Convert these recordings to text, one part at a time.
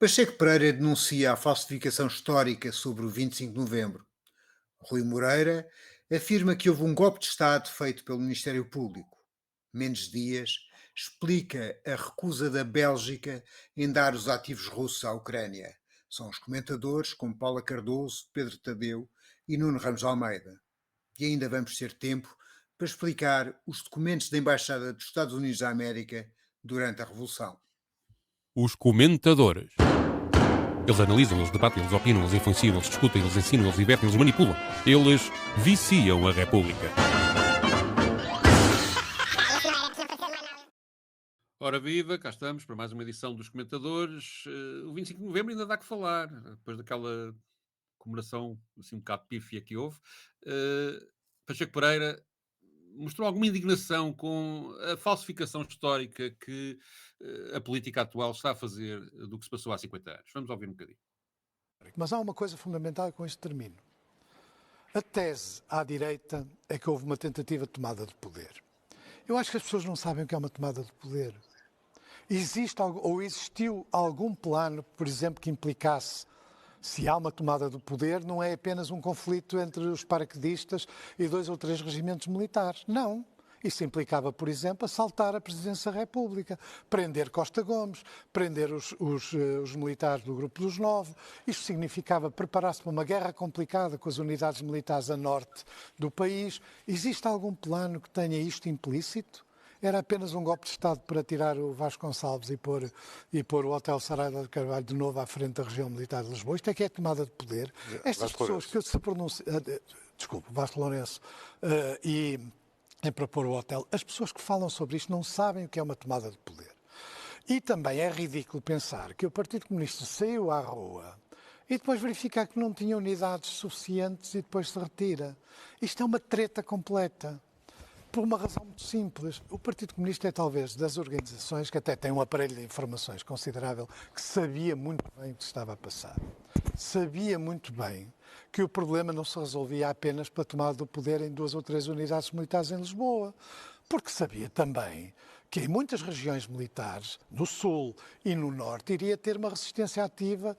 Pacheco Pereira denuncia a falsificação histórica sobre o 25 de novembro. Rui Moreira afirma que houve um golpe de Estado feito pelo Ministério Público. Mendes Dias explica a recusa da Bélgica em dar os ativos russos à Ucrânia. São os comentadores como Paula Cardoso, Pedro Tadeu e Nuno Ramos de Almeida. E ainda vamos ter tempo para explicar os documentos da Embaixada dos Estados Unidos da América durante a Revolução. Os comentadores. Eles analisam, eles debatem, eles opinam, eles influenciam, eles discutem, eles ensinam, eles divertem, eles manipulam. Eles viciam a República. Ora viva, cá estamos para mais uma edição dos comentadores. O 25 de novembro ainda dá que falar, depois daquela comemoração assim um bocado pífia que houve. Pacheco Pereira mostrou alguma indignação com a falsificação histórica que a política atual está a fazer do que se passou há 50 anos. Vamos ouvir um bocadinho. Mas há uma coisa fundamental, com isto termino. A tese à direita é que houve uma tentativa de tomada de poder. Eu acho que as pessoas não sabem o que é uma tomada de poder. Existe ou existiu algum plano, por exemplo, que implicasse, se há uma tomada de poder, não é apenas um conflito entre os paraquedistas e 2 ou 3 regimentos militares. Não. Isso implicava, por exemplo, assaltar a Presidência da República, prender Costa Gomes, prender os militares do Grupo dos Nove. Isto significava preparar-se para uma guerra complicada com as unidades militares a norte do país. Existe algum plano que tenha isto implícito? Era apenas um golpe de Estado para tirar o Vasco Gonçalves e pôr o Hotel Saraiva de Carvalho de novo à frente da região militar de Lisboa. Isto é que é tomada de poder. Estas pessoas que se pronunciam... Desculpe, Vasco Lourenço. E é para pôr o hotel. As pessoas que falam sobre isto não sabem o que é uma tomada de poder. E também é ridículo pensar que o Partido Comunista saiu à rua e depois verificar que não tinha unidades suficientes e depois se retira. Isto é uma treta completa. Por uma razão muito simples. O Partido Comunista é talvez das organizações que até tem um aparelho de informações considerável, que sabia muito bem o que estava a passar. Sabia muito bem que o problema não se resolvia apenas pela tomada do poder em 2 ou 3 unidades militares em Lisboa. Porque sabia também que em muitas regiões militares, no sul e no norte, iria ter uma resistência ativa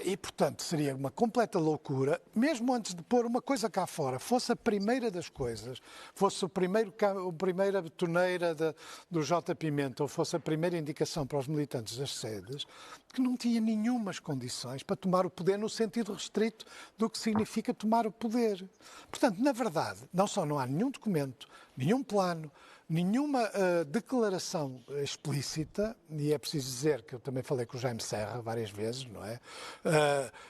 e, portanto, seria uma completa loucura, mesmo antes de pôr uma coisa cá fora, fosse a primeira das coisas, fosse a primeira betoneira do J. Pimenta, ou fosse a primeira indicação para os militantes das sedes, que não tinha nenhumas condições para tomar o poder no sentido restrito do que significa tomar o poder. Portanto, na verdade, não só não há nenhum documento, nenhum plano, nenhuma declaração explícita, e é preciso dizer que eu também falei com o Jaime Serra várias vezes, não é?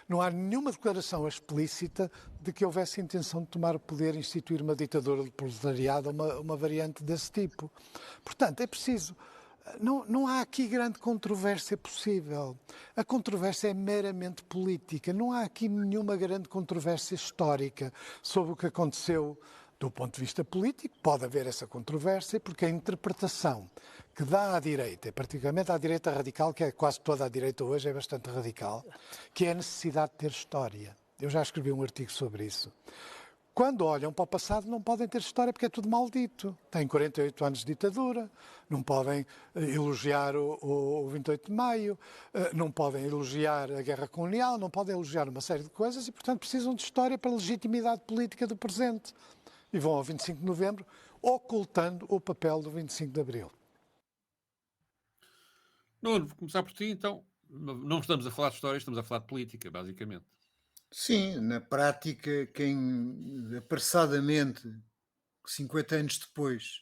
Não há nenhuma declaração explícita de que houvesse intenção de tomar o poder e instituir uma ditadura do proletariado ou uma variante desse tipo. Portanto, é preciso... Não há aqui grande controvérsia possível. A controvérsia é meramente política. Não há aqui nenhuma grande controvérsia histórica sobre o que aconteceu do ponto de vista político. Pode haver essa controvérsia, porque a interpretação que dá à direita, e particularmente à direita radical, que é quase toda a direita hoje, é bastante radical, que é a necessidade de ter história. Eu já escrevi um artigo sobre isso. Quando olham para o passado não podem ter história porque é tudo maldito. Têm 48 anos de ditadura, não podem elogiar o 28 de Maio, não podem elogiar a guerra colonial, não podem elogiar uma série de coisas e, portanto, precisam de história para a legitimidade política do presente. E vão ao 25 de novembro ocultando o papel do 25 de abril. Nuno, vou começar por ti então. Não estamos a falar de história, estamos a falar de política, basicamente. Sim, na prática, quem apressadamente, 50 anos depois,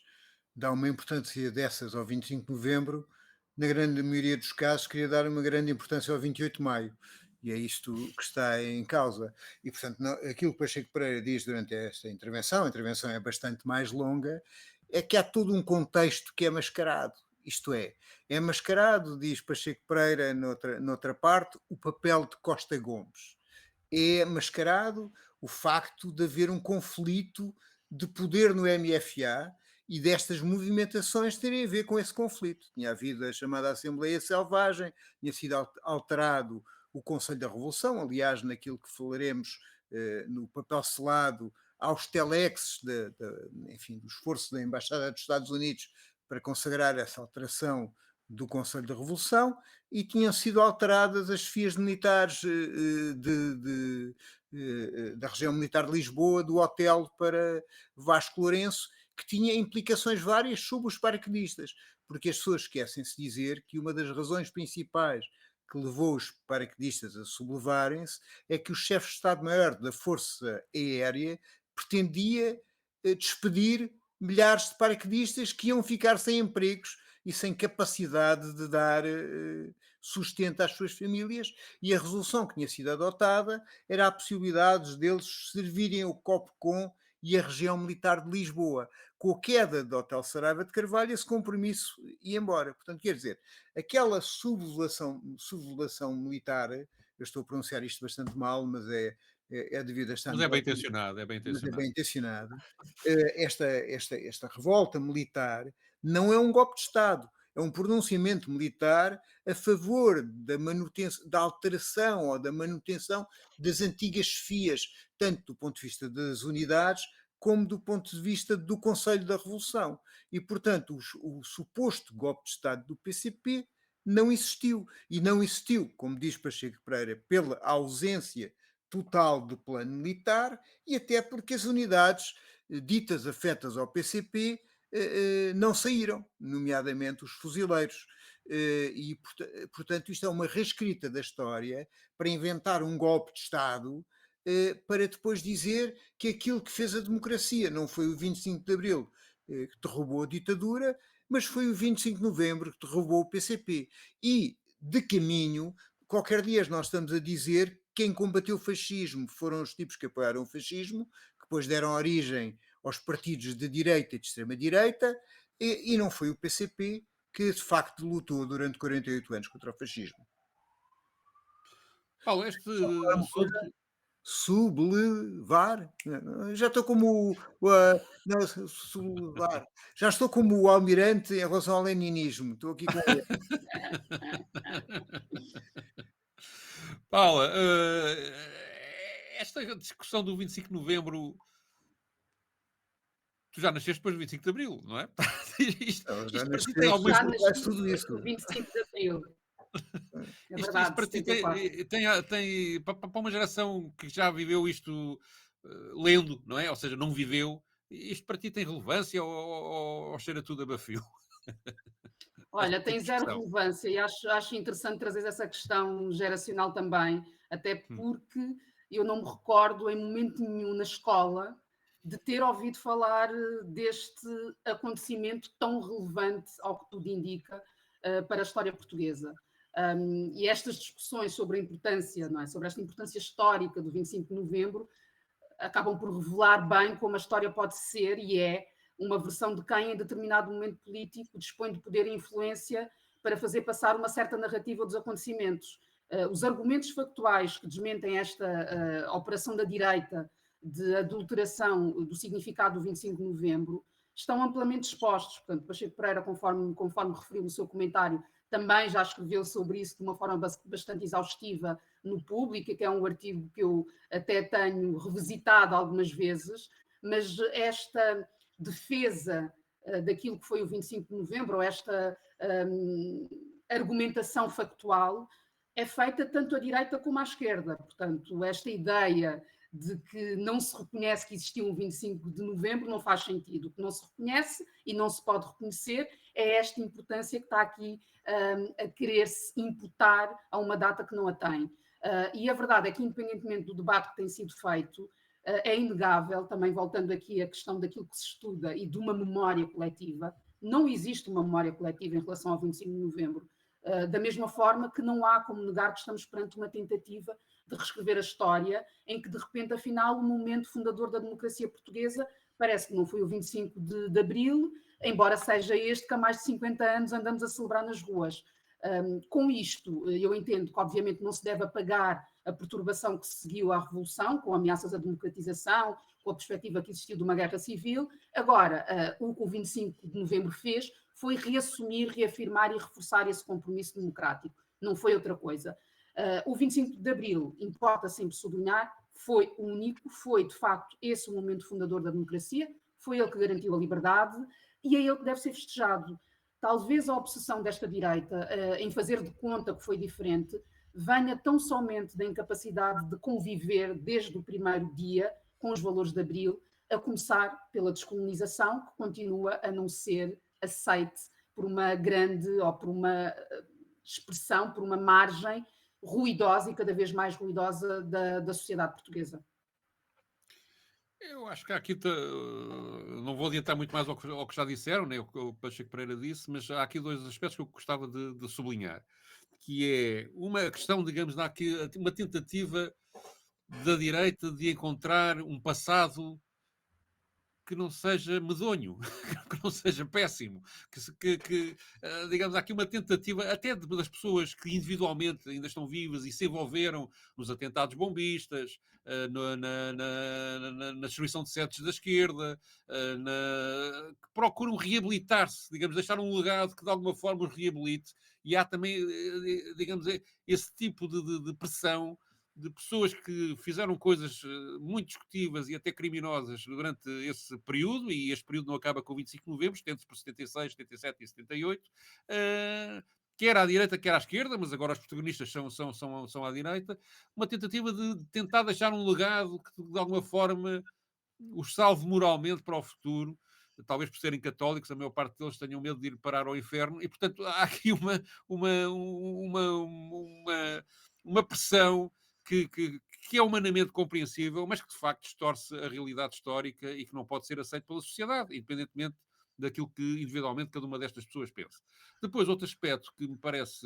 dá uma importância dessas ao 25 de novembro, na grande maioria dos casos, queria dar uma grande importância ao 28 de maio. E é isto que está em causa. E, portanto, aquilo que Pacheco Pereira diz durante esta intervenção, a intervenção é bastante mais longa, é que há todo um contexto que é mascarado. Isto é mascarado, diz Pacheco Pereira, noutra parte, o papel de Costa Gomes. É mascarado o facto de haver um conflito de poder no MFA e destas movimentações terem a ver com esse conflito. Tinha havido a chamada Assembleia Selvagem, tinha sido alterado o Conselho da Revolução, aliás, naquilo que falaremos no papel selado aos telexes enfim, do esforço da Embaixada dos Estados Unidos para consagrar essa alteração do Conselho da Revolução e tinham sido alteradas as chefias militares da região militar de Lisboa, do hotel para Vasco Lourenço, que tinha implicações várias sobre os paraquedistas, porque as pessoas esquecem-se de dizer que uma das razões principais que levou os paraquedistas a sublevarem-se é que o chefe de Estado-Maior da Força Aérea pretendia despedir milhares de paraquedistas que iam ficar sem empregos e sem capacidade de dar sustento às suas famílias, e a resolução que tinha sido adotada era a possibilidade deles servirem o COPCOM e a região militar de Lisboa. Com a queda do Hotel Saraiva de Carvalho, esse compromisso ia embora. Portanto, quer dizer, aquela sublevação militar, eu estou a pronunciar isto bastante mal, mas é devido a estar Mas é bem intencionado, é bem mas é bem intencionado. intencionado. Esta revolta militar não é um golpe de Estado, é um pronunciamento militar a favor da manutenção, da alteração ou da manutenção das antigas chefias, tanto do ponto de vista das unidades como do ponto de vista do Conselho da Revolução. E, portanto, o suposto golpe de Estado do PCP não existiu. E não existiu, como diz Pacheco Pereira, pela ausência total de plano militar e até porque as unidades ditas afetas ao PCP não saíram, nomeadamente os fuzileiros. E, portanto, isto é uma reescrita da história para inventar um golpe de Estado para depois dizer que aquilo que fez a democracia não foi o 25 de Abril que derrubou a ditadura, mas foi o 25 de Novembro que derrubou o PCP. E, de caminho, qualquer dia nós estamos a dizer que quem combateu o fascismo foram os tipos que apoiaram o fascismo, que depois deram origem aos partidos de direita e de extrema-direita, e não foi o PCP que de facto lutou durante 48 anos contra o fascismo. Paulo, este assunto. Sublevar, já estou como não, sublevar. Já estou como o almirante em relação ao leninismo. Estou aqui com Paula, esta discussão do 25 de Novembro, tu já nasceste depois do 25 de Abril, não é? Isto, já isto para ti nasceu, tem alguma Já faz nasci tudo isso. no 25 de Abril. É Isto verdade, para ti 74. tem para uma geração que já viveu isto lendo, não é? Ou seja, não viveu, isto para ti tem relevância ou cheira tudo a bafio? Olha, Este tipo tem de zero discussão. relevância e acho interessante trazer essa questão geracional também, até porque eu não me recordo em momento nenhum na escola de ter ouvido falar deste acontecimento tão relevante, ao que tudo indica, para a história portuguesa. E estas discussões sobre a importância, não é? Sobre esta importância histórica do 25 de Novembro, acabam por revelar bem como a história pode ser e é uma versão de quem, em determinado momento político, dispõe de poder e influência para fazer passar uma certa narrativa dos acontecimentos. Os argumentos factuais que desmentem esta operação da direita de adulteração do significado do 25 de novembro estão amplamente expostos. Portanto, Pacheco Pereira, conforme referiu no seu comentário, também já escreveu sobre isso de uma forma bastante exaustiva no Público, que é um artigo que eu até tenho revisitado algumas vezes, mas esta defesa daquilo que foi o 25 de novembro, ou esta argumentação factual, é feita tanto à direita como à esquerda. Portanto, esta ideia de que não se reconhece que existiu um 25 de novembro não faz sentido. O que não se reconhece e não se pode reconhecer é esta importância que está aqui a querer-se imputar a uma data que não a tem. E a verdade é que, independentemente do debate que tem sido feito, é inegável, também voltando aqui à questão daquilo que se estuda e de uma memória coletiva, não existe uma memória coletiva em relação ao 25 de novembro. Da mesma forma que não há como negar que estamos perante uma tentativa de reescrever a história, em que de repente, afinal, o momento fundador da democracia portuguesa parece que não foi o 25 de Abril, embora seja este que há mais de 50 anos andamos a celebrar nas ruas. Com isto, eu entendo que obviamente não se deve apagar a perturbação que se seguiu à Revolução, com ameaças à democratização, com a perspectiva que existiu de uma guerra civil. Agora, o que o 25 de novembro fez foi reassumir, reafirmar e reforçar esse compromisso democrático. Não foi outra coisa. O 25 de Abril, importa sempre sublinhar, foi único, foi de facto esse o momento fundador da democracia, foi ele que garantiu a liberdade e é ele que deve ser festejado. talvez a obsessão desta direita em fazer de conta que foi diferente venha tão somente da incapacidade de conviver desde o primeiro dia com os valores de Abril, a começar pela descolonização, que continua a não ser aceite por uma grande, ou por uma expressão, por uma margem ruidosa e cada vez mais ruidosa da sociedade portuguesa. Eu acho que há aqui, não vou adiantar muito mais ao que já disseram, né, o que o Pacheco Pereira disse, mas há aqui dois aspectos que eu gostava de sublinhar, que é uma questão, digamos, há aqui uma tentativa da direita de encontrar um passado que não seja medonho, que não seja péssimo, digamos, há aqui uma tentativa até das pessoas que individualmente ainda estão vivas e se envolveram nos atentados bombistas, na destruição de sedes da esquerda, que procuram reabilitar-se, digamos, deixar um legado que de alguma forma os reabilite, e há também, digamos, esse tipo de pressão de pessoas que fizeram coisas muito discutíveis e até criminosas durante esse período, e este período não acaba com o 25 de novembro, estende-se por 76, 77 e 78, quer à direita, quer à esquerda, mas agora os protagonistas são à direita, uma tentativa de tentar deixar um legado que, de alguma forma, os salve moralmente para o futuro, talvez por serem católicos, a maior parte deles tenham medo de ir parar ao inferno, e, portanto, há aqui uma pressão que é humanamente compreensível, mas que de facto distorce a realidade histórica e que não pode ser aceito pela sociedade, independentemente daquilo que individualmente cada uma destas pessoas pensa. Depois, outro aspecto que me parece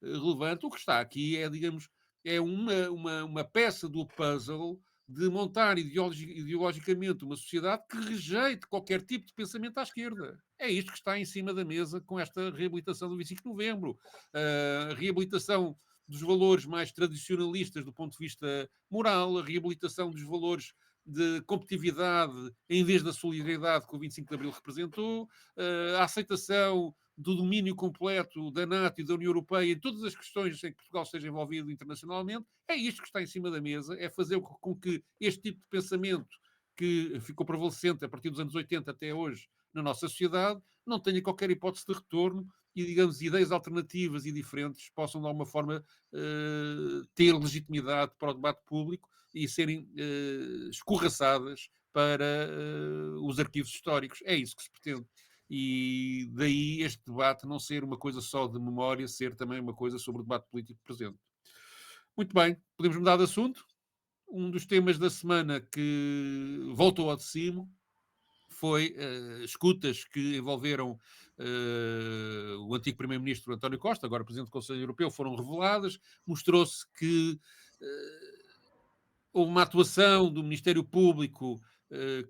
relevante, o que está aqui é, digamos, é uma peça do puzzle de montar ideologicamente uma sociedade que rejeite qualquer tipo de pensamento à esquerda. É isto que está em cima da mesa com esta reabilitação do 25 de novembro. A reabilitação dos valores mais tradicionalistas do ponto de vista moral, a reabilitação dos valores de competitividade em vez da solidariedade que o 25 de Abril representou, a aceitação do domínio completo da NATO e da União Europeia em todas as questões em que Portugal esteja envolvido internacionalmente. É isto que está em cima da mesa, é fazer com que este tipo de pensamento que ficou prevalecente a partir dos anos 80 até hoje na nossa sociedade não tenha qualquer hipótese de retorno e, digamos, ideias alternativas e diferentes possam, de alguma forma, ter legitimidade para o debate público e serem escorraçadas para os arquivos históricos. É isso que se pretende. E daí este debate não ser uma coisa só de memória, ser também uma coisa sobre o debate político presente. Muito bem, podemos mudar de assunto. Um dos temas da semana que voltou ao de cima foi escutas que envolveram o antigo Primeiro-Ministro António Costa, agora Presidente do Conselho Europeu, foram reveladas. Mostrou-se que houve uma atuação do Ministério Público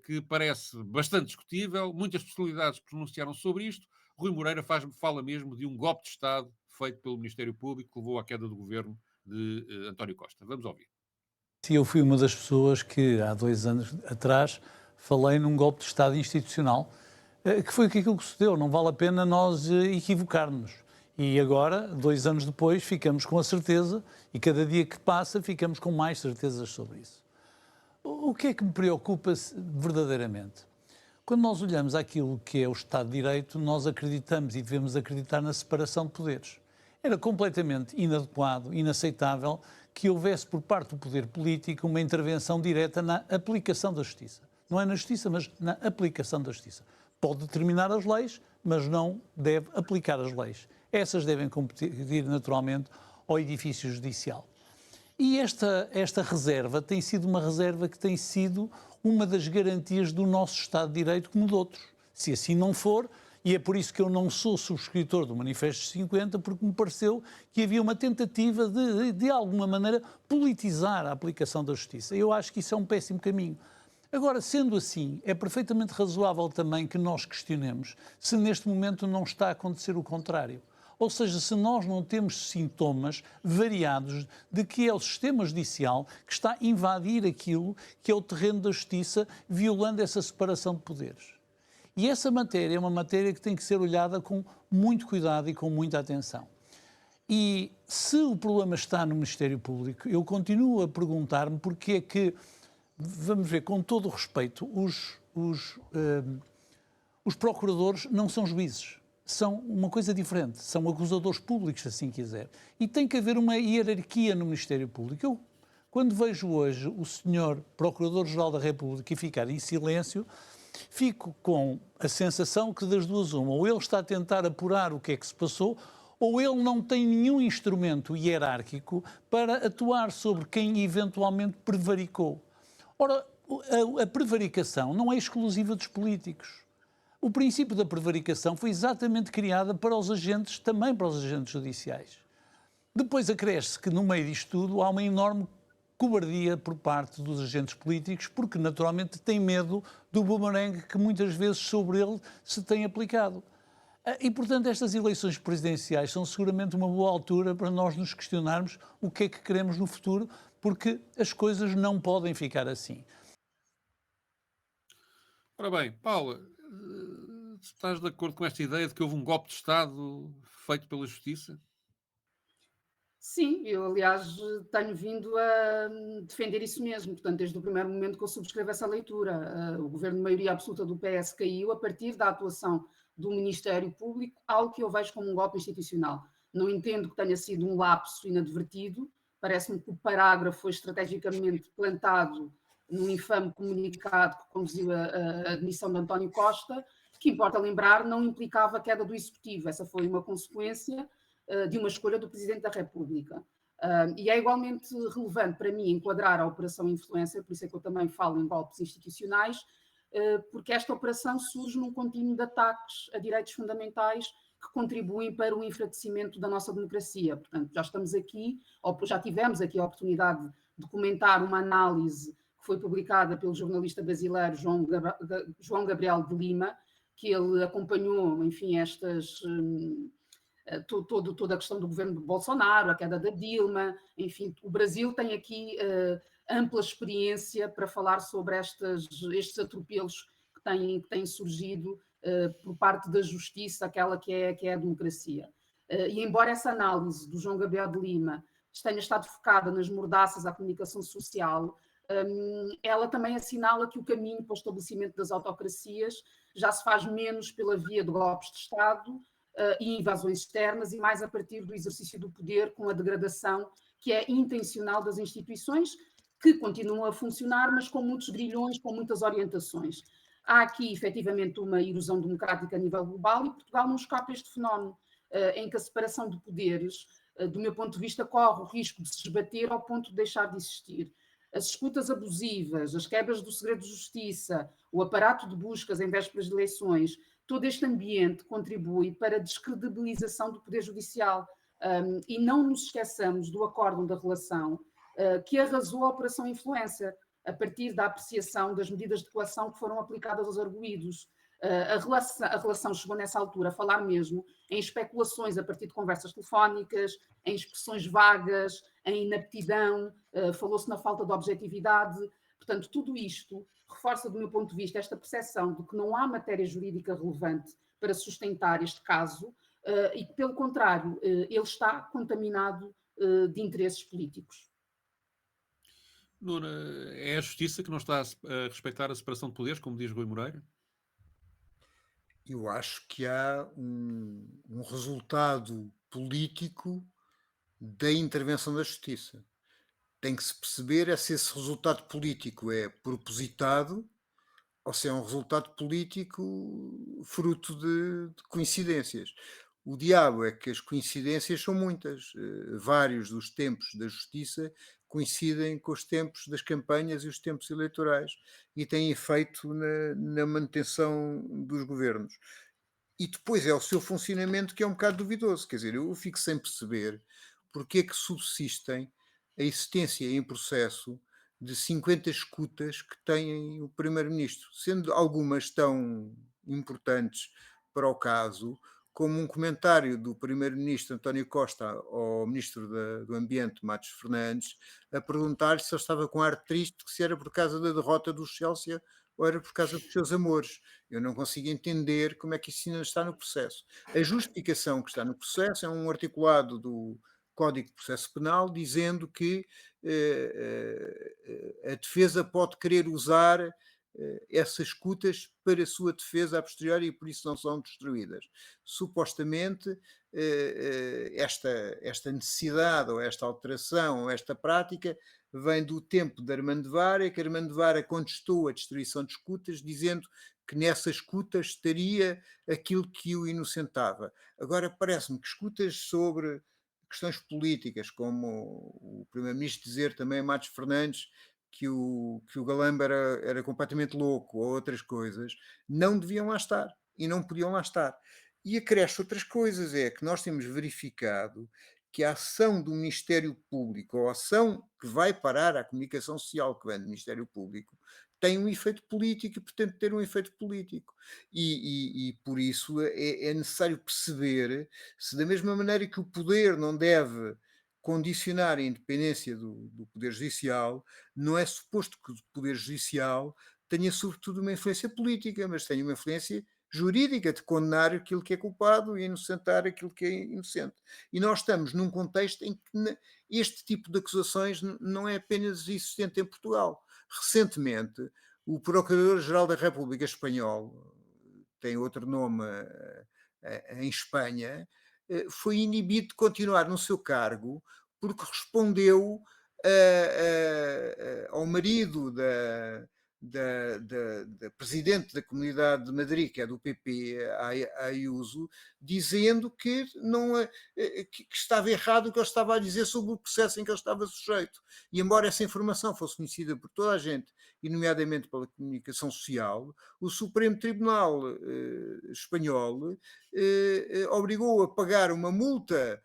que parece bastante discutível. Muitas personalidades pronunciaram sobre isto. Rui Moreira fala mesmo de um golpe de Estado feito pelo Ministério Público que levou à queda do governo de António Costa. Vamos ouvir. Eu fui uma das pessoas que, há 2 anos atrás, falei num golpe de Estado institucional, que foi aquilo que sucedeu. Não vale a pena nós equivocarmos. E agora, 2 anos depois, ficamos com a certeza, e cada dia que passa ficamos com mais certezas sobre isso. O que é que me preocupa verdadeiramente? Quando nós olhamos aquilo que é o Estado de Direito, nós acreditamos e devemos acreditar na separação de poderes. Era completamente inadequado, inaceitável, que houvesse por parte do poder político uma intervenção direta na aplicação da justiça. Não é na justiça, mas na aplicação da justiça. Pode determinar as leis, mas não deve aplicar as leis. Essas devem competir naturalmente ao edifício judicial. E esta reserva tem sido uma reserva que tem sido uma das garantias do nosso Estado de Direito, como de outros. Se assim não for, e é por isso que eu não sou subscritor do Manifesto 50, porque me pareceu que havia uma tentativa de alguma maneira, politizar a aplicação da justiça. Eu acho que isso é um péssimo caminho. Agora, sendo assim, é perfeitamente razoável também que nós questionemos se neste momento não está a acontecer o contrário. Ou seja, se nós não temos sintomas variados de que é o sistema judicial que está a invadir aquilo que é o terreno da justiça, violando essa separação de poderes. E essa matéria é uma matéria que tem que ser olhada com muito cuidado e com muita atenção. E se o problema está no Ministério Público, eu continuo a perguntar-me porque é que, vamos ver, com todo o respeito, os procuradores não são juízes. são uma coisa diferente, são acusadores públicos, se assim quiser. E tem que haver uma hierarquia no Ministério Público. Eu, quando vejo hoje o senhor Procurador-Geral da República ficar em silêncio, fico com a sensação que das duas uma, ou ele está a tentar apurar o que é que se passou, ou ele não tem nenhum instrumento hierárquico para atuar sobre quem eventualmente prevaricou. Ora, a prevaricação não é exclusiva dos políticos. O princípio da prevaricação foi exatamente criada para os agentes, também para os agentes judiciais. Depois acresce que no meio disto tudo há uma enorme cobardia por parte dos agentes políticos, porque naturalmente têm medo do bumerangue que muitas vezes sobre ele se tem aplicado. E, portanto, estas eleições presidenciais são seguramente uma boa altura para nós nos questionarmos o que é que queremos no futuro, porque as coisas não podem ficar assim. Ora bem, Paula, estás de acordo com esta ideia de que houve um golpe de Estado feito pela Justiça? Sim, eu aliás tenho vindo a defender isso mesmo, portanto, desde o primeiro momento que eu subscrevo essa leitura. O governo de maioria absoluta do PS caiu a partir da atuação do Ministério Público, algo que eu vejo como um golpe institucional. Não entendo que tenha sido um lapso inadvertido, parece-me que o parágrafo foi estrategicamente plantado num infame comunicado que conduziu a admissão de António Costa, que, importa lembrar, não implicava a queda do Executivo, essa foi uma consequência de uma escolha do Presidente da República. E é igualmente relevante para mim enquadrar a Operação Influencer, por isso é que eu também falo em golpes institucionais, porque esta operação surge num contínuo de ataques a direitos fundamentais que contribuem para o enfraquecimento da nossa democracia. Portanto, já estamos aqui, ou já tivemos aqui a oportunidade de comentar uma análise que foi publicada pelo jornalista brasileiro João Gabriel de Lima, que ele acompanhou, enfim, toda a questão do governo de Bolsonaro, a queda da Dilma, enfim, o Brasil tem aqui ampla experiência para falar sobre estes atropelos que têm surgido por parte da justiça, aquela que é a democracia. E embora essa análise do João Gabriel de Lima tenha estado focada nas mordaças à comunicação social, ela também assinala que o caminho para o estabelecimento das autocracias já se faz menos pela via de golpes de Estado e invasões externas e mais a partir do exercício do poder com a degradação que é intencional das instituições, que continuam a funcionar, mas com muitos grilhões, com muitas orientações. Há aqui, efetivamente, uma erosão democrática a nível global e Portugal não escapa a este fenómeno, em que a separação de poderes, do meu ponto de vista, corre o risco de se esbater ao ponto de deixar de existir. As escutas abusivas, as quebras do segredo de justiça, o aparato de buscas em vésperas de eleições, todo este ambiente contribui para a descredibilização do Poder Judicial. E não nos esqueçamos do acórdão da relação que arrasou a Operação Influencer, a partir da apreciação das medidas de coação que foram aplicadas aos arguidos. A relação chegou nessa altura a falar mesmo em especulações a partir de conversas telefónicas, em expressões vagas, em inaptidão, falou-se na falta de objetividade. Portanto, tudo isto reforça, do meu ponto de vista, esta percepção de que não há matéria jurídica relevante para sustentar este caso e que, pelo contrário, ele está contaminado de interesses políticos. Nuno, é a Justiça que não está a respeitar a separação de poderes, como diz Rui Moreira? Eu acho que há um resultado político da intervenção da Justiça. Tem que se perceber se esse resultado político é propositado ou se é um resultado político fruto de coincidências. O diabo é que as coincidências são muitas. Vários dos tempos da Justiça coincidem com os tempos das campanhas e os tempos eleitorais e têm efeito na manutenção dos governos. E depois é o seu funcionamento que é um bocado duvidoso. Quer dizer, eu fico sem perceber porque é que subsistem a existência em processo de 50 escutas que têm o Primeiro-Ministro, sendo algumas tão importantes para o caso, como um comentário do Primeiro-Ministro António Costa ao Ministro do Ambiente, Matos Fernandes, a perguntar-lhe se ele estava com ar triste, se era por causa da derrota do Chelsea ou era por causa dos seus amores. Eu não consigo entender como é que isso ainda está no processo. A justificação que está no processo é um articulado do Código de Processo Penal dizendo que a defesa pode querer usar essas escutas para a sua defesa a posteriori e por isso não são destruídas. Supostamente, esta necessidade ou esta alteração ou esta prática vem do tempo de Armando Vara, que Armando Vara contestou a destruição de escutas, dizendo que nessas escutas estaria aquilo que o inocentava. Agora, parece-me que escutas sobre questões políticas, como o Primeiro-Ministro dizer também a Matos Fernandes que o Galamba era completamente louco, ou outras coisas, não deviam lá estar e não podiam lá estar. E acresce outras coisas, é que nós temos verificado que a ação do Ministério Público, ou a ação que vai parar à comunicação social que vem do Ministério Público, tem um efeito político e pretende ter um efeito político. E por isso é necessário perceber se, da mesma maneira que o poder não deve condicionar a independência do Poder Judicial, não é suposto que o Poder Judicial tenha, sobretudo, uma influência política, mas tenha uma influência jurídica de condenar aquilo que é culpado e inocentar aquilo que é inocente. E nós estamos num contexto em que este tipo de acusações não é apenas existente em Portugal. Recentemente, o Procurador-Geral da República Espanhol, tem outro nome em Espanha, foi inibido de continuar no seu cargo porque respondeu ao marido da presidente da Comunidade de Madrid, que é do PP, a Ayuso, dizendo que, que estava errado o que ele estava a dizer sobre o processo em que ele estava sujeito. E embora essa informação fosse conhecida por toda a gente, e nomeadamente pela comunicação social, o Supremo Tribunal espanhol obrigou a pagar uma multa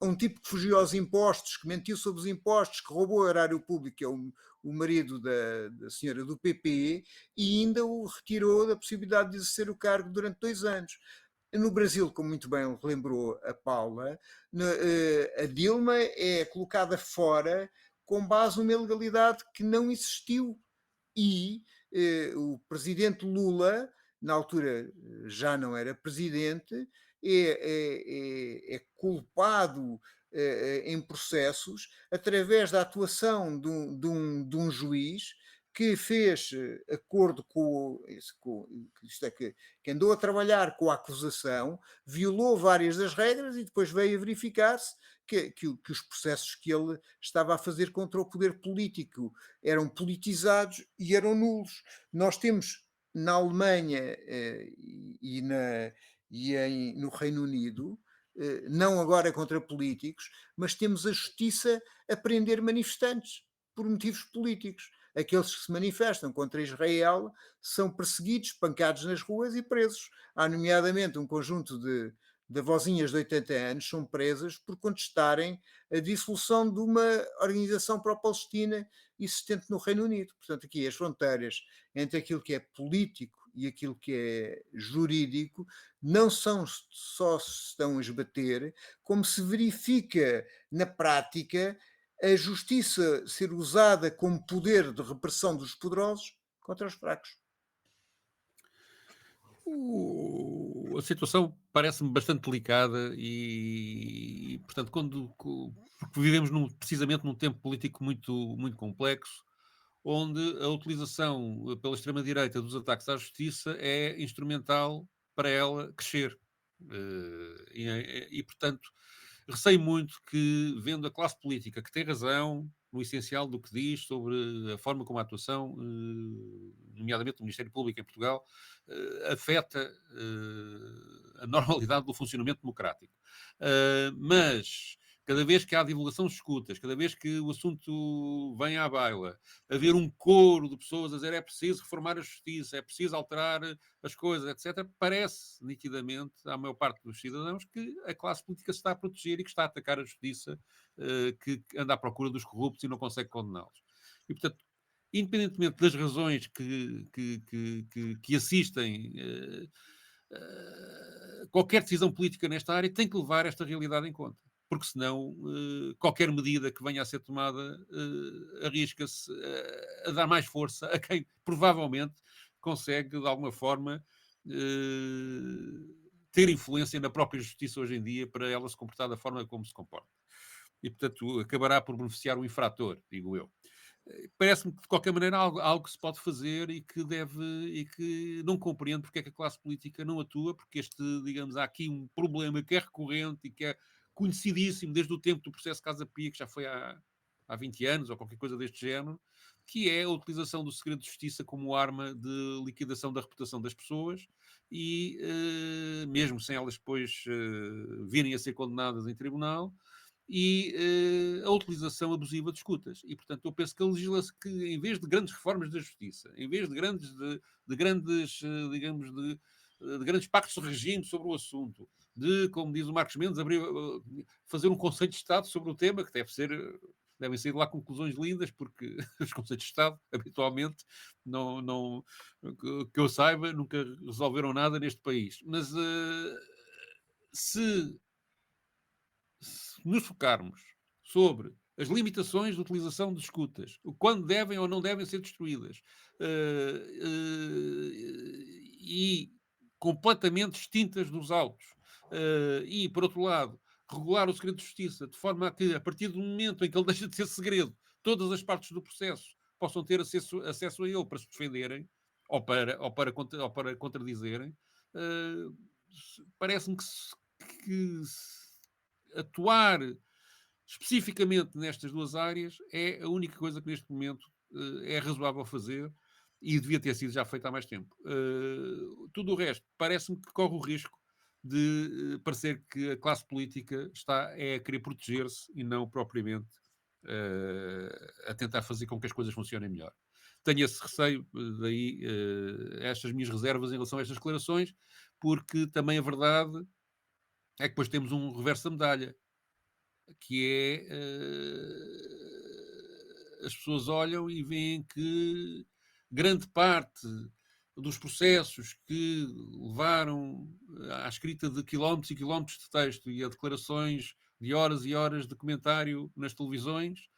a um tipo que fugiu aos impostos, que mentiu sobre os impostos, que roubou o erário público, que é o marido da senhora do PP, e ainda o retirou da possibilidade de exercer o cargo durante 2 anos. No Brasil, como muito bem lembrou a Paula, a Dilma é colocada fora com base numa ilegalidade que não existiu. E o presidente Lula, na altura já não era presidente, é culpado em processos através da atuação de um juiz que fez acordo isto é, que andou a trabalhar com a acusação, violou várias das regras e depois veio a verificar-se que os processos que ele estava a fazer contra o poder político eram politizados e eram nulos. Nós temos na Alemanha no Reino Unido, não agora contra políticos, mas temos a justiça a prender manifestantes por motivos políticos. Aqueles que se manifestam contra Israel são perseguidos, pancados nas ruas e presos. Há, nomeadamente, um conjunto de avózinhas de 80 anos são presas por contestarem a dissolução de uma organização pró-Palestina existente no Reino Unido. Portanto, aqui as fronteiras entre aquilo que é político e aquilo que é jurídico não são só se estão a esbater, como se verifica na prática a justiça ser usada como poder de repressão dos poderosos contra os fracos. A situação parece-me bastante delicada e, portanto, porque vivemos precisamente num tempo político muito, muito complexo, onde a utilização pela extrema-direita dos ataques à justiça é instrumental para ela crescer. Portanto, receio muito que, vendo a classe política que tem razão no essencial do que diz sobre a forma como a atuação, nomeadamente do Ministério Público em Portugal, afeta a normalidade do funcionamento democrático. Mas cada vez que há divulgação de escutas, cada vez que o assunto vem à baila, haver um coro de pessoas a dizer é preciso reformar a justiça, é preciso alterar as coisas, etc., parece nitidamente, à maior parte dos cidadãos, que a classe política se está a proteger e que está a atacar a justiça, que anda à procura dos corruptos e não consegue condená-los. E, portanto, independentemente das razões que assistem qualquer decisão política nesta área, tem que levar esta realidade em conta. Porque senão qualquer medida que venha a ser tomada arrisca-se a dar mais força a quem provavelmente consegue, de alguma forma, ter influência na própria justiça hoje em dia para ela se comportar da forma como se comporta. E, portanto, acabará por beneficiar o infrator, digo eu. Parece-me que, de qualquer maneira, algo que se pode fazer e que não compreendo porque é que a classe política não atua, porque digamos, há aqui um problema que é recorrente e que é conhecidíssimo desde o tempo do processo Casa Pia, que já foi há 20 anos ou qualquer coisa deste género, que é a utilização do segredo de justiça como arma de liquidação da reputação das pessoas e, mesmo sem elas depois virem a ser condenadas em tribunal, e a utilização abusiva de escutas. E, portanto, eu penso que a legislação, que em vez de grandes reformas da justiça, em vez de grandes, digamos, de grandes pactos de regime sobre o assunto, de, como diz o Marcos Mendes, fazer um conceito de Estado sobre o tema, que devem sair de lá conclusões lindas, porque os conceitos de Estado, habitualmente, que eu saiba, nunca resolveram nada neste país. Mas se nos focarmos sobre as limitações de utilização de escutas, quando devem ou não devem ser destruídas, e completamente distintas dos autos, e, por outro lado, regular o segredo de justiça de forma a que, a partir do momento em que ele deixa de ser segredo, todas as partes do processo possam ter acesso a ele para se defenderem ou para contradizerem, parece-me que atuar especificamente nestas duas áreas é a única coisa que neste momento é razoável fazer e devia ter sido já feita há mais tempo. Tudo o resto parece-me que corre o risco de parecer que a classe política está a querer proteger-se e não propriamente a tentar fazer com que as coisas funcionem melhor. Tenho esse receio, daí estas minhas reservas em relação a estas declarações, porque também a verdade é que depois temos um reverso da medalha, que é as pessoas olham e veem que grande parte dos processos que levaram à escrita de quilómetros e quilómetros de texto e a declarações de horas e horas de comentário nas televisões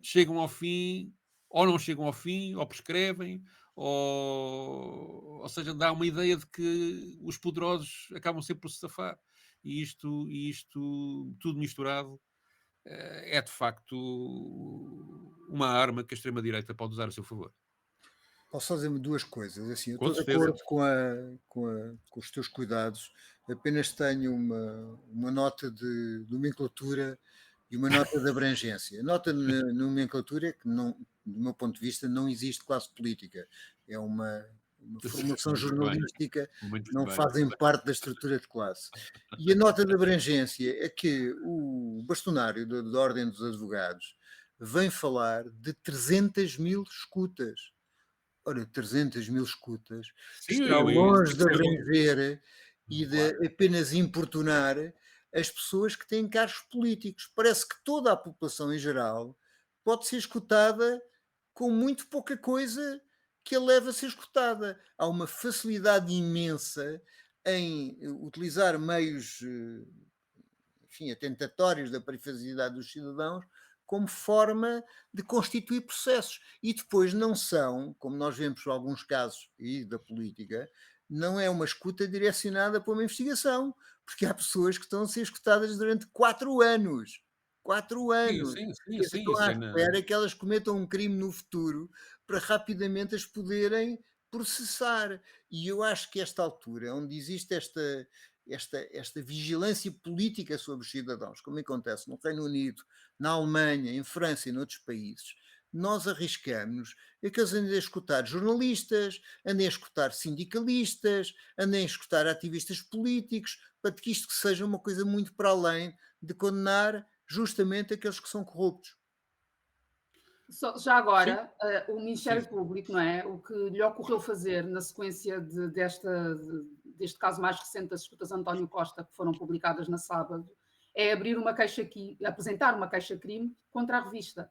chegam ao fim, ou não chegam ao fim, ou prescrevem, ou seja, dá uma ideia de que os poderosos acabam sempre por se safar. E isto tudo misturado, é de facto uma arma que a extrema-direita pode usar a seu favor. Posso fazer-me duas coisas. Assim, eu Com estou de certeza. acordo com os teus cuidados, apenas tenho uma nota de nomenclatura e uma nota de abrangência. A nota de nomenclatura é que, não, do meu ponto de vista, não existe classe política. É uma formação Muito bem, jornalística, muito não bem, fazem muito bem. parte da estrutura de classe. E a nota de abrangência é que o bastonário da Ordem dos Advogados vem falar de 300 mil escutas. Ora, 300 mil escutas Sim, está longe de sei. abranger e de Claro. apenas importunar as pessoas que têm cargos políticos. Parece que toda a população em geral pode ser escutada com muito pouca coisa que a leva a ser escutada. Há uma facilidade imensa em utilizar meios, enfim, atentatórios da privacidade dos cidadãos como forma de constituir processos. E depois não são, como nós vemos por alguns casos e da política, não é uma escuta direcionada para uma investigação, porque há pessoas que estão a ser escutadas durante 4 anos. 4 Sim, anos. sim, sim, Quer dizer, sim, estão isso à é espera que elas cometam um crime no futuro para rapidamente as poderem processar. E eu acho que esta altura, onde existe esta vigilância política sobre os cidadãos, como acontece no Reino Unido, na Alemanha, em França e noutros países, nós arriscamos a que eles andem a escutar jornalistas, andem a escutar sindicalistas, andem a escutar ativistas políticos, para que isto seja uma coisa muito para além de condenar justamente aqueles que são corruptos. Já sim, agora, o sim, Ministério Público, não é? O que lhe ocorreu fazer na sequência deste caso mais recente das escutas de António Costa, que foram publicadas na sábado, é abrir uma apresentar uma queixa-crime contra a revista.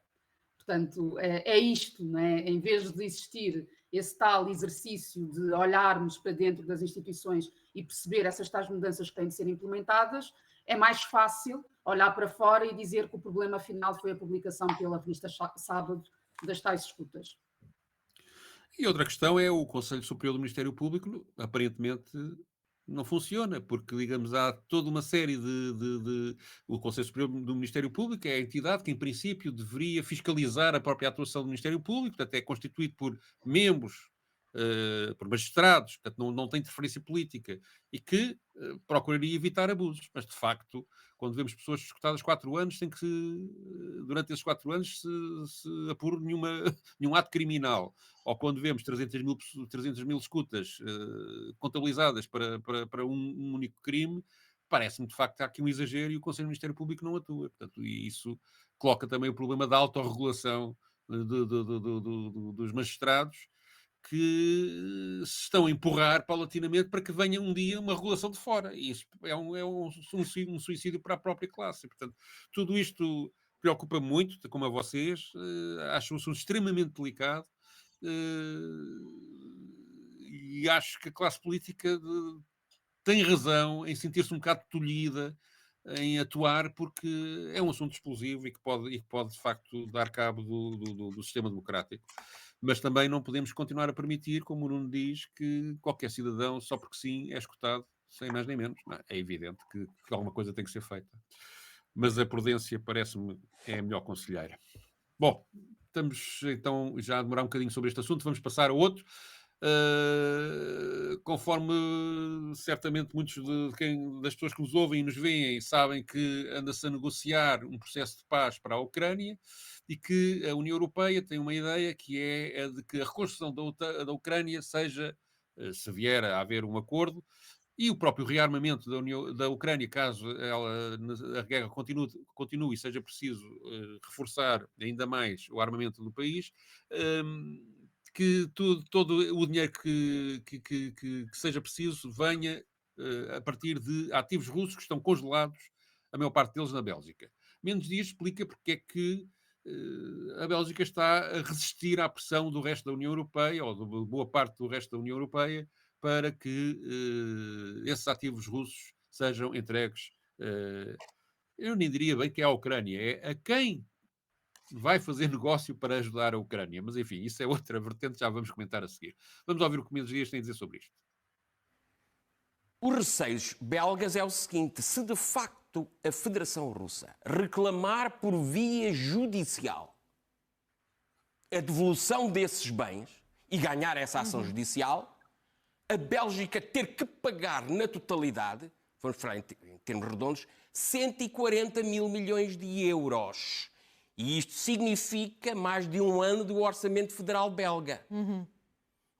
Portanto, é isto, não é? Em vez de existir esse tal exercício de olharmos para dentro das instituições e perceber essas tais mudanças que têm de ser implementadas, é mais fácil olhar para fora e dizer que o problema final foi a publicação pela revista Sábado das tais escutas. E outra questão é o Conselho Superior do Ministério Público, aparentemente não funciona, porque, digamos, há toda uma série o Conselho Superior do Ministério Público é a entidade que, em princípio, deveria fiscalizar a própria atuação do Ministério Público, portanto, é constituído por membros, por magistrados, portanto, não tem interferência política, e que procuraria evitar abusos. Mas, de facto, quando vemos pessoas escutadas 4 anos, sem que, durante esses 4 anos, se apure nenhum ato criminal, ou quando vemos 300 mil escutas contabilizadas para um único crime, parece-me de facto que há aqui um exagero e o Conselho do Ministério Público não atua. Portanto, e isso coloca também o problema da autorregulação dos magistrados, que se estão a empurrar paulatinamente para que venha um dia uma regulação de fora. E isso é um suicídio para a própria classe. E, portanto, tudo isto preocupa muito, como a vocês. Acho um assunto extremamente delicado. E acho que a classe política tem razão em sentir-se um bocado tolhida em atuar, porque é um assunto explosivo e que pode de facto dar cabo do sistema democrático. Mas também não podemos continuar a permitir, como o Nuno diz, que qualquer cidadão, só porque sim, é escutado, sem mais nem menos. Não, é evidente que alguma coisa tem que ser feita. Mas a prudência parece-me é a melhor conselheira. Bom, estamos então já a demorar um bocadinho sobre este assunto, vamos passar a outro. Conforme certamente muitos das pessoas que nos ouvem e nos veem sabem que anda-se a negociar um processo de paz para a Ucrânia e que a União Europeia tem uma ideia que é a de que a reconstrução da Ucrânia seja, se vier a haver um acordo, e o próprio rearmamento da Ucrânia, caso a guerra continue e seja preciso reforçar ainda mais o armamento do país, que todo o dinheiro que seja preciso venha a partir de ativos russos que estão congelados, a maior parte deles na Bélgica. Menos dias explica porque é que a Bélgica está a resistir à pressão do resto da União Europeia, ou de boa parte do resto da União Europeia, para que esses ativos russos sejam entregues. Eu nem diria bem que é a Ucrânia, é a quem vai fazer negócio para ajudar a Ucrânia. Mas, enfim, isso é outra vertente, já vamos comentar a seguir. Vamos ouvir o que Menos Dias tem a dizer sobre isto. Os receios belgas é o seguinte: se de facto a Federação Russa reclamar por via judicial a devolução desses bens e ganhar essa ação judicial, a Bélgica ter que pagar na totalidade, vamos falar em termos redondos, 140 mil milhões de euros. E isto significa mais de um ano do orçamento federal belga.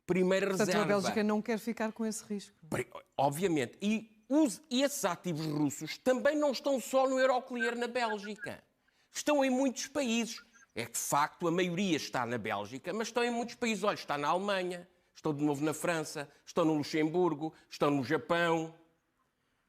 Primeira Portanto, reserva. a Bélgica não quer ficar com esse risco. Obviamente. E esses ativos russos também não estão só no Euroclear na Bélgica. Estão em muitos países. É que, de facto, a maioria está na Bélgica, mas estão em muitos países. Olha, está na Alemanha, estão de novo na França, estão no Luxemburgo, estão no Japão,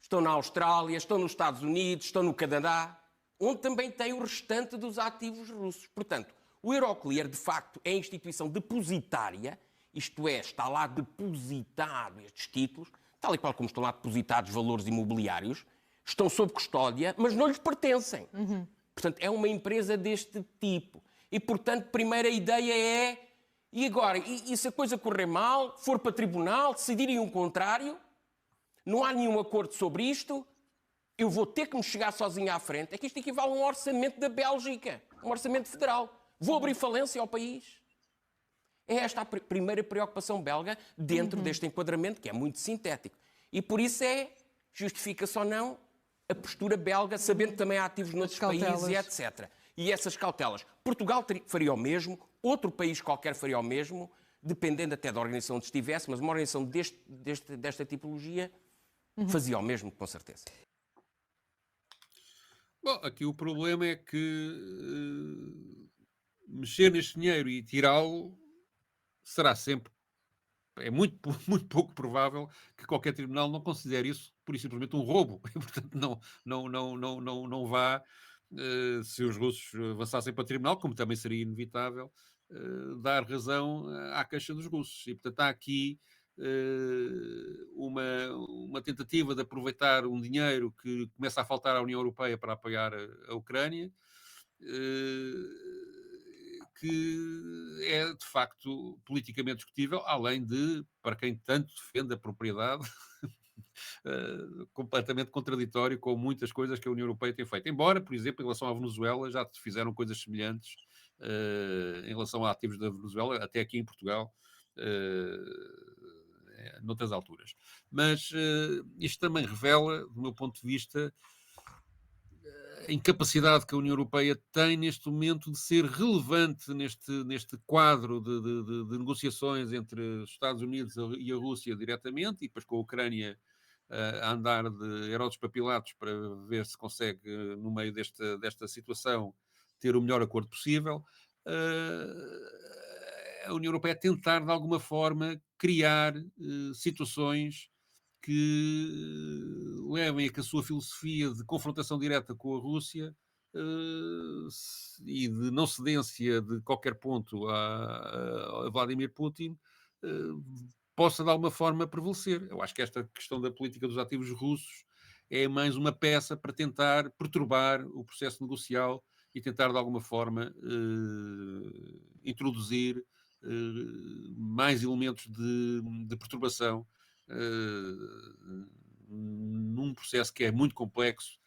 estão na Austrália, estão nos Estados Unidos, estão no Canadá, onde também tem o restante dos ativos russos. Portanto, o Euroclear, de facto, é a instituição depositária, isto é, está lá depositado estes títulos, tal e qual como estão lá depositados valores imobiliários, estão sob custódia, mas não lhes pertencem. Portanto, é uma empresa deste tipo. E, portanto, primeira ideia é, e agora, e se a coisa correr mal, for para tribunal, decidirem o contrário, não há nenhum acordo sobre isto, eu vou ter que me chegar sozinho à frente. É que isto equivale a um orçamento da Bélgica, um orçamento federal. Vou abrir falência ao país. É esta a primeira preocupação belga dentro deste enquadramento, que é muito sintético. E por isso justifica-se ou não a postura belga, sabendo que também há ativos noutros países e etc. E essas cautelas. Portugal faria o mesmo, outro país qualquer faria o mesmo, dependendo até da organização onde estivesse, mas uma organização desta tipologia fazia o mesmo, com certeza. Bom, aqui o problema é que mexer neste dinheiro e tirá-lo será sempre, é muito, muito pouco provável que qualquer tribunal não considere isso pura e simplesmente um roubo. E, portanto, não vá, se os russos avançassem para o tribunal, como também seria inevitável, dar razão à queixa dos russos. E, portanto, há aqui uma tentativa de aproveitar um dinheiro que começa a faltar à União Europeia para apoiar a Ucrânia, que é, de facto, politicamente discutível, além de, para quem tanto defende a propriedade, completamente contraditório com muitas coisas que a União Europeia tem feito. Embora, por exemplo, em relação à Venezuela, já fizeram coisas semelhantes em relação a ativos da Venezuela, até aqui em Portugal, noutras alturas. Mas isto também revela, do meu ponto de vista, a incapacidade que a União Europeia tem neste momento de ser relevante neste quadro de negociações entre os Estados Unidos e a Rússia diretamente, e depois com a Ucrânia a andar de Herodes para Pilatos para ver se consegue, no meio desta situação, ter o melhor acordo possível. A União Europeia tentar, de alguma forma, criar situações que levem a que a sua filosofia de confrontação direta com a Rússia e de não cedência de qualquer ponto a Vladimir Putin possa de alguma forma prevalecer. Eu acho que esta questão da política dos ativos russos é mais uma peça para tentar perturbar o processo negocial e tentar de alguma forma introduzir mais elementos de perturbação num processo que é muito complexo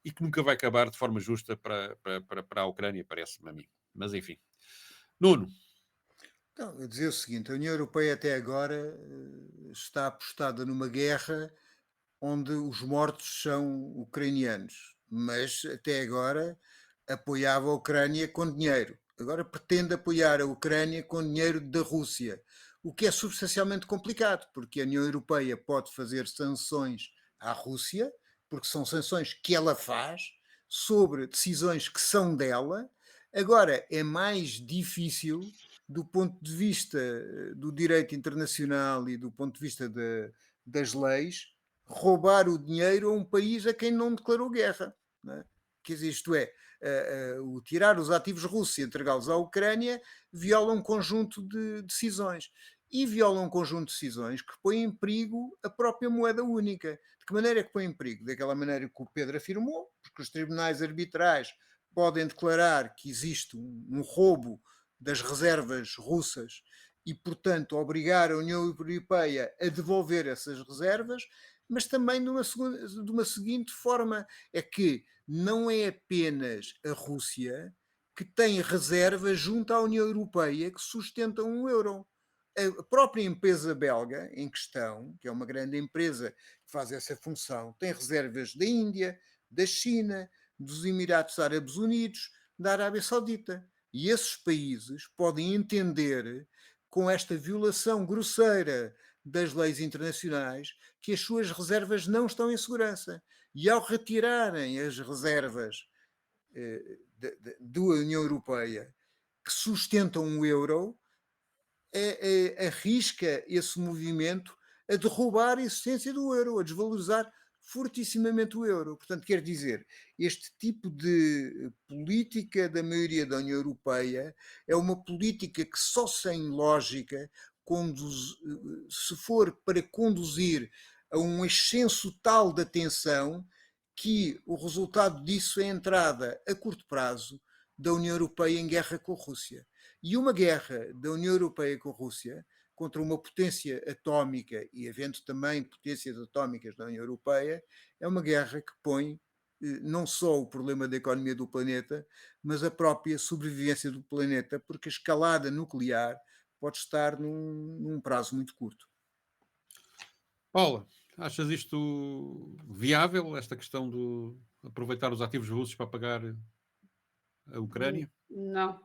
e que nunca vai acabar de forma justa para a Ucrânia, parece-me a mim. Mas enfim. Nuno. Então, eu dizer o seguinte, a União Europeia até agora está apostada numa guerra onde os mortos são ucranianos, mas até agora apoiava a Ucrânia com dinheiro. Agora pretende apoiar a Ucrânia com dinheiro da Rússia, o que é substancialmente complicado, porque a União Europeia pode fazer sanções à Rússia, porque são sanções que ela faz sobre decisões que são dela. Agora, é mais difícil, do ponto de vista do direito internacional e do ponto de vista das leis, roubar o dinheiro a um país a quem não declarou guerra. Não é? Quer dizer, isto é, o tirar os ativos russos e entregá-los à Ucrânia viola um conjunto de decisões. E viola um conjunto de decisões que põe em perigo a própria moeda única. De que maneira é que põe em perigo? Daquela maneira que o Pedro afirmou, porque os tribunais arbitrais podem declarar que existe um roubo das reservas russas e, portanto, obrigar a União Europeia a devolver essas reservas, mas também de uma seguinte forma, é que não é apenas a Rússia que tem reservas junto à União Europeia que sustentam o euro. A própria empresa belga em questão, que é uma grande empresa que faz essa função, tem reservas da Índia, da China, dos Emirados Árabes Unidos, da Arábia Saudita. E esses países podem entender, com esta violação grosseira das leis internacionais, que as suas reservas não estão em segurança. E ao retirarem as reservas da União Europeia que sustentam o euro, arrisca esse movimento a derrubar a existência do euro, a desvalorizar fortissimamente o euro. Portanto, quer dizer, este tipo de política da maioria da União Europeia é uma política que só sem lógica, se for para conduzir a um ascenso tal da tensão, que o resultado disso é a entrada a curto prazo da União Europeia em guerra com a Rússia. E uma guerra da União Europeia com a Rússia contra uma potência atómica e havendo também potências atómicas na União Europeia, é uma guerra que põe não só o problema da economia do planeta, mas a própria sobrevivência do planeta, porque a escalada nuclear pode estar num prazo muito curto. Paula, achas isto viável, esta questão de aproveitar os ativos russos para pagar a Ucrânia? Não.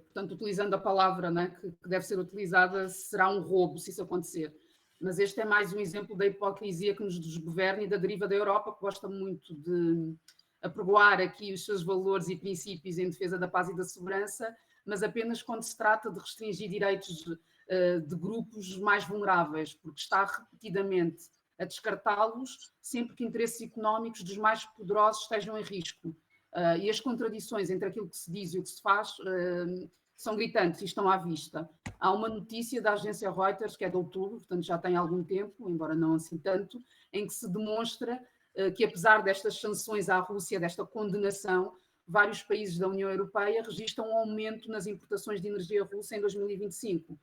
Portanto, utilizando a palavra, né, que deve ser utilizada, será um roubo se isso acontecer. Mas este é mais um exemplo da hipocrisia que nos desgoverna e da deriva da Europa, que gosta muito de apregoar aqui os seus valores e princípios em defesa da paz e da segurança, mas apenas quando se trata de restringir direitos de grupos mais vulneráveis, porque está repetidamente a descartá-los sempre que interesses económicos dos mais poderosos estejam em risco. E as contradições entre aquilo que se diz e o que se faz são gritantes e estão à vista. Há uma notícia da agência Reuters, que é de outubro, portanto já tem algum tempo, embora não assim tanto, em que se demonstra que apesar destas sanções à Rússia, desta condenação, vários países da União Europeia registram um aumento nas importações de energia russa em 2025.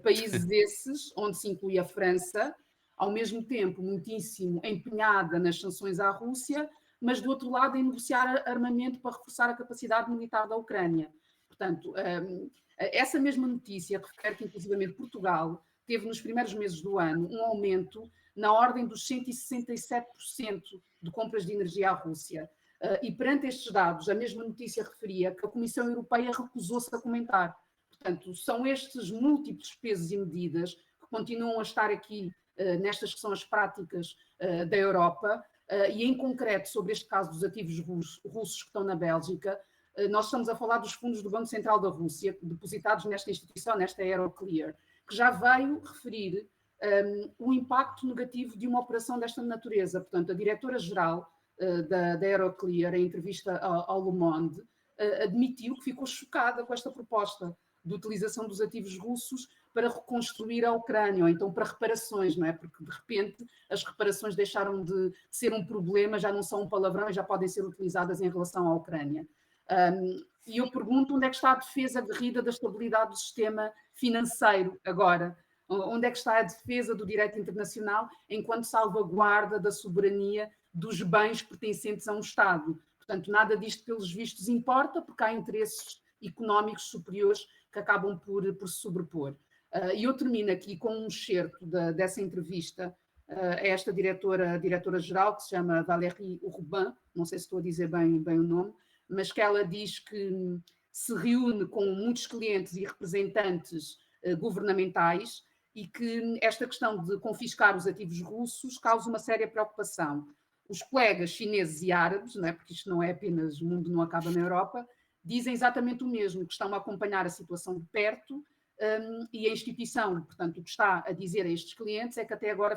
Países esses, onde se inclui a França, ao mesmo tempo muitíssimo empenhada nas sanções à Rússia, mas do outro lado em negociar armamento para reforçar a capacidade militar da Ucrânia. Portanto, essa mesma notícia refere que, inclusivamente, Portugal teve nos primeiros meses do ano um aumento na ordem dos 167% de compras de energia à Rússia. E perante estes dados, a mesma notícia referia que a Comissão Europeia recusou-se a comentar. Portanto, são estes múltiplos pesos e medidas que continuam a estar aqui nestas que são as práticas da Europa, e em concreto sobre este caso dos ativos russos que estão na Bélgica. Nós estamos a falar dos fundos do Banco Central da Rússia, depositados nesta instituição, nesta Euroclear, que já veio referir o impacto negativo de uma operação desta natureza. Portanto, a diretora-geral da Euroclear, em entrevista ao Le Monde, admitiu que ficou chocada com esta proposta de utilização dos ativos russos para reconstruir a Ucrânia, ou então para reparações, não é? Porque, de repente, as reparações deixaram de ser um problema, já não são um palavrão e já podem ser utilizadas em relação à Ucrânia. E eu pergunto onde é que está a defesa aguerrida da estabilidade do sistema financeiro agora? Onde é que está a defesa do direito internacional enquanto salvaguarda da soberania dos bens pertencentes a um Estado? Portanto, nada disto, pelos vistos, importa, porque há interesses económicos superiores que acabam por se sobrepor. E eu termino aqui com um excerto dessa entrevista a esta diretora-geral, que se chama Valérie Urbain, não sei se estou a dizer bem o nome, mas que ela diz que se reúne com muitos clientes e representantes governamentais e que esta questão de confiscar os ativos russos causa uma séria preocupação. Os colegas chineses e árabes, não é? Porque isto não é apenas o mundo não acaba na Europa, dizem exatamente o mesmo, que estão a acompanhar a situação de perto, e a instituição, portanto, o que está a dizer a estes clientes é que até agora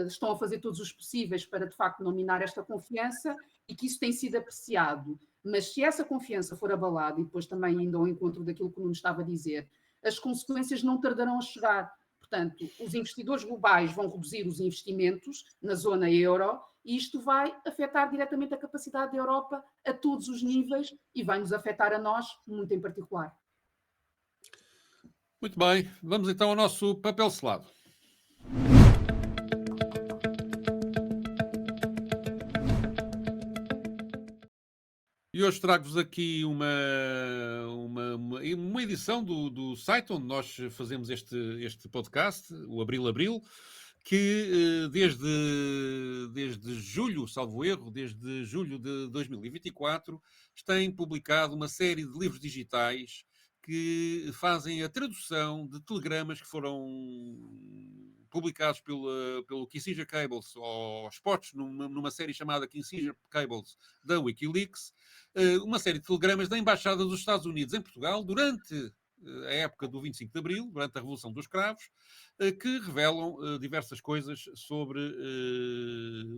estão a fazer todos os possíveis para, de facto, não minar esta confiança e que isso tem sido apreciado. Mas se essa confiança for abalada, e depois também indo ao encontro daquilo que o Nuno estava a dizer, as consequências não tardarão a chegar. Portanto, os investidores globais vão reduzir os investimentos na zona euro e isto vai afetar diretamente a capacidade da Europa a todos os níveis e vai nos afetar a nós muito em particular. Muito bem, vamos então ao nosso papel selado. E hoje trago-vos aqui uma edição do site onde nós fazemos este podcast, o Abril, que desde julho, salvo erro, desde julho de 2024, tem publicado uma série de livros digitais que fazem a tradução de telegramas que foram publicados pelo Kissinger Cables, ou spots, numa série chamada Kissinger Cables da Wikileaks, uma série de telegramas da Embaixada dos Estados Unidos em Portugal durante a época do 25 de Abril, durante a Revolução dos Cravos, que revelam diversas coisas sobre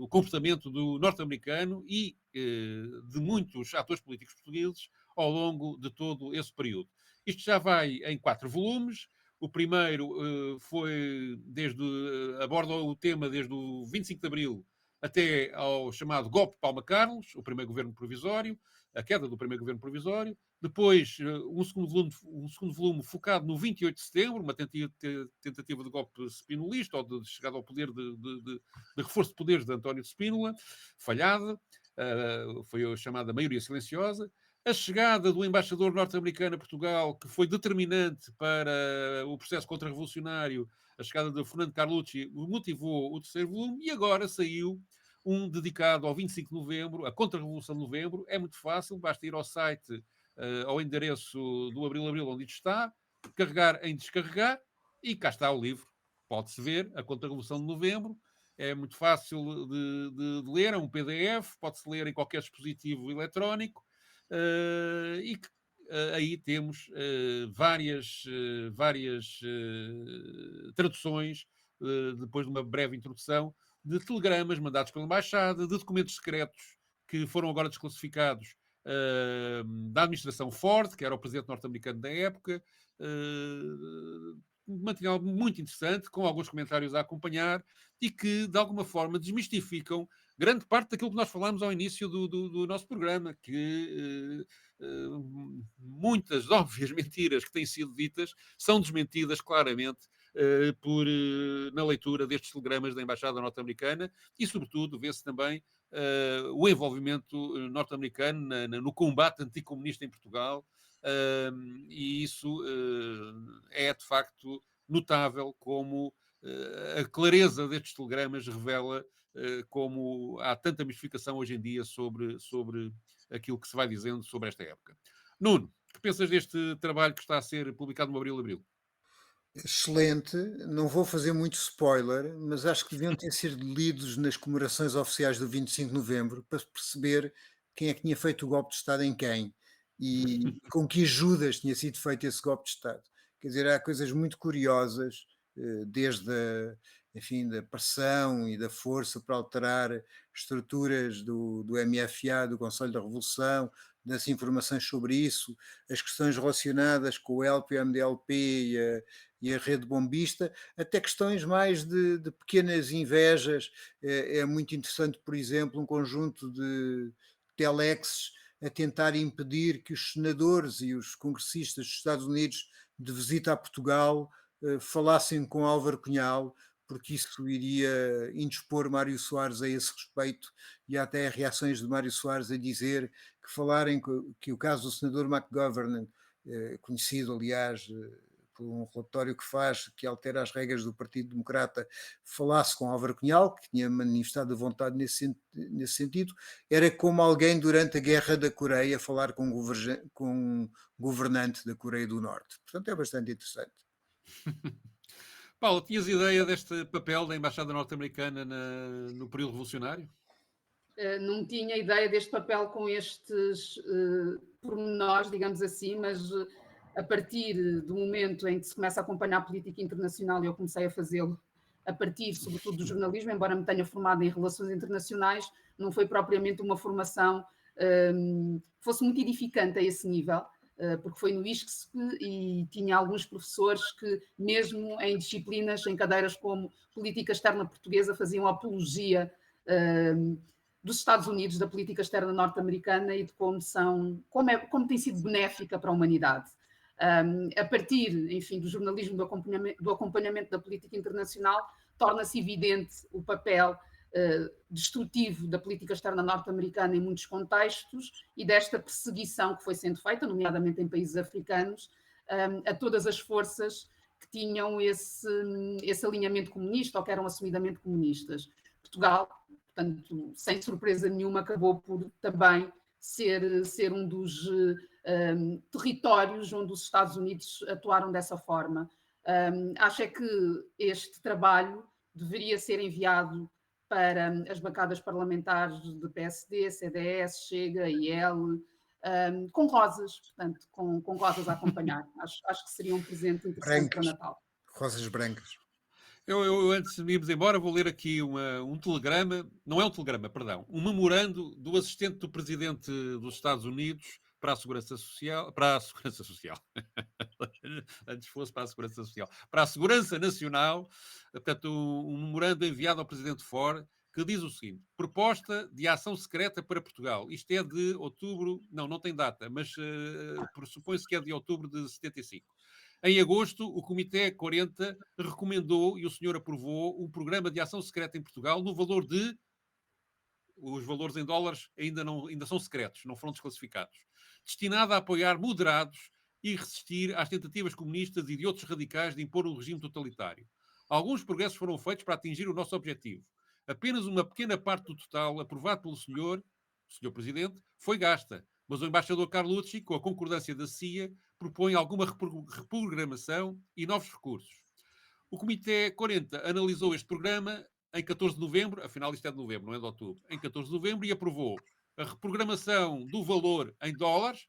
o comportamento do norte-americano e de muitos atores políticos portugueses ao longo de todo esse período. Isto já vai em 4 volumes. O primeiro aborda o tema desde o 25 de Abril até ao chamado golpe de Palma Carlos, o primeiro governo provisório, a queda do primeiro governo provisório. Depois, um segundo volume focado no 28 de setembro, uma tentativa de golpe spinolista, ou de chegada ao poder, de reforço de poderes de António de Spínola, falhada, foi a chamada maioria silenciosa. A chegada do embaixador norte-americano a Portugal, que foi determinante para o processo contra-revolucionário, a chegada de Fernando Carlucci, motivou o terceiro volume, e agora saiu um dedicado ao 25 de novembro, a contra-revolução de novembro. É muito fácil, basta ir ao site, ao endereço do Abril, onde isto está, carregar em descarregar, e cá está o livro. Pode-se ver a contra-revolução de novembro. É muito fácil de ler, é um PDF, pode-se ler em qualquer dispositivo eletrónico. E que aí temos várias traduções, depois de uma breve introdução, de telegramas mandados pela Embaixada, de documentos secretos que foram agora desclassificados da administração Ford, que era o presidente norte-americano da época. Material muito interessante, com alguns comentários a acompanhar e que, de alguma forma, desmistificam grande parte daquilo que nós falámos ao início do nosso programa, que muitas óbvias mentiras que têm sido ditas são desmentidas claramente na leitura destes telegramas da Embaixada Norte-Americana e, sobretudo, vê-se também o envolvimento norte-americano no combate anticomunista em Portugal, e isso é, de facto, notável como a clareza destes telegramas revela como há tanta mistificação hoje em dia sobre aquilo que se vai dizendo sobre esta época. Nuno, que pensas deste trabalho que está a ser publicado no Abril? Excelente, não vou fazer muito spoiler, mas acho que deviam ter sido lidos nas comemorações oficiais do 25 de novembro para perceber quem é que tinha feito o golpe de Estado em quem e com que ajudas tinha sido feito esse golpe de Estado. Quer dizer, há coisas muito curiosas, desde enfim, da pressão e da força para alterar estruturas do MFA, do Conselho da Revolução, das informações sobre isso, as questões relacionadas com o LP, o MDLP e a rede bombista, até questões mais de pequenas invejas. É muito interessante, por exemplo, um conjunto de telexes a tentar impedir que os senadores e os congressistas dos Estados Unidos de visita a Portugal falassem com Álvaro Cunhal, porque isso iria indispor Mário Soares a esse respeito, e há até reações de Mário Soares a dizer que falarem que o caso do senador McGovern, conhecido, aliás, por um relatório que faz, que altera as regras do Partido Democrata, falasse com Álvaro Cunhal, que tinha manifestado a vontade nesse sentido, era como alguém durante a Guerra da Coreia falar com um governante da Coreia do Norte. Portanto, é bastante interessante. Paulo, tinhas ideia deste papel da Embaixada Norte-Americana no período revolucionário? Não tinha ideia deste papel com estes pormenores, digamos assim, mas a partir do momento em que se começa a acompanhar a política internacional, e eu comecei a fazê-lo a partir, sobretudo, do jornalismo, embora me tenha formado em relações internacionais, não foi propriamente uma formação que fosse muito edificante a esse nível, porque foi no ISCSP e tinha alguns professores que, mesmo em disciplinas, em cadeiras como Política Externa Portuguesa, faziam apologia dos Estados Unidos, da política externa norte-americana e de como tem sido benéfica para a humanidade. A partir, enfim, do jornalismo, do acompanhamento da política internacional, torna-se evidente o papel destrutivo da política externa norte-americana em muitos contextos e desta perseguição que foi sendo feita, nomeadamente em países africanos, a todas as forças que tinham esse alinhamento comunista ou que eram assumidamente comunistas. Portugal, portanto, sem surpresa nenhuma, acabou por também ser um dos territórios onde os Estados Unidos atuaram dessa forma. Acho é que este trabalho deveria ser enviado para as bancadas parlamentares de PSD, CDS, Chega, IL, com rosas, portanto, com rosas a acompanhar. Acho que seria um presente interessante para o Natal. Rosas brancas. Eu, antes de irmos embora, vou ler aqui um telegrama, não é um telegrama, perdão, um memorando do assistente do presidente dos Estados Unidos para a Segurança Social, antes fosse para a Segurança Social, para a Segurança Nacional, portanto, um memorando enviado ao presidente Ford, que diz o seguinte: proposta de ação secreta para Portugal. Isto é de outubro, não tem data, mas pressupõe-se que é de outubro de 75. Em agosto, o Comitê 40 recomendou e o senhor aprovou um programa de ação secreta em Portugal no valor de... Os valores em dólares ainda são secretos, não foram desclassificados. Destinado a apoiar moderados e resistir às tentativas comunistas e de outros radicais de impor um regime totalitário. Alguns progressos foram feitos para atingir o nosso objetivo. Apenas uma pequena parte do total aprovado pelo senhor Presidente, foi gasta, mas o embaixador Carlucci, com a concordância da CIA, propõe alguma reprogramação e novos recursos. O Comitê 40 analisou este programa em 14 de novembro, afinal isto é de novembro, não é de outubro, em 14 de novembro, e aprovou a reprogramação do valor em dólares,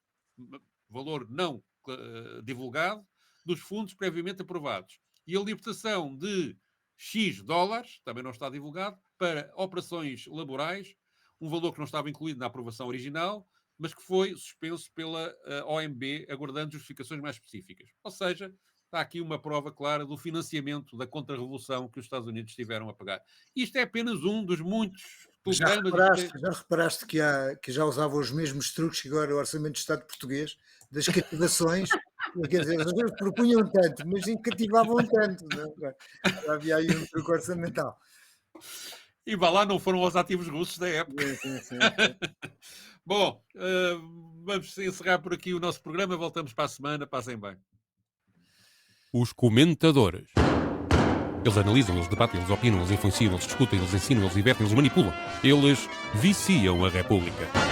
valor não divulgado, dos fundos previamente aprovados, e a libertação de X dólares, também não está divulgado, para operações laborais, um valor que não estava incluído na aprovação original, mas que foi suspenso pela OMB, aguardando justificações mais específicas. Ou seja, está aqui uma prova clara do financiamento da contra-revolução que os Estados Unidos tiveram a pagar. Isto é apenas um dos muitos telegramas. Já reparaste que já usavam os mesmos truques que agora o Orçamento de Estado português, das cativações, Quer dizer, eles propunham tanto, mas incativavam tanto. Não é? Já havia aí um truque orçamental. E vá lá, não foram aos ativos russos da época. Sim. Bom, vamos encerrar por aqui o nosso programa. Voltamos para a semana. Passem bem. Os comentadores. Eles analisam, eles debatem, eles opinam, eles influenciam, eles discutem, eles ensinam, eles divertem, eles manipulam. Eles viciam a República.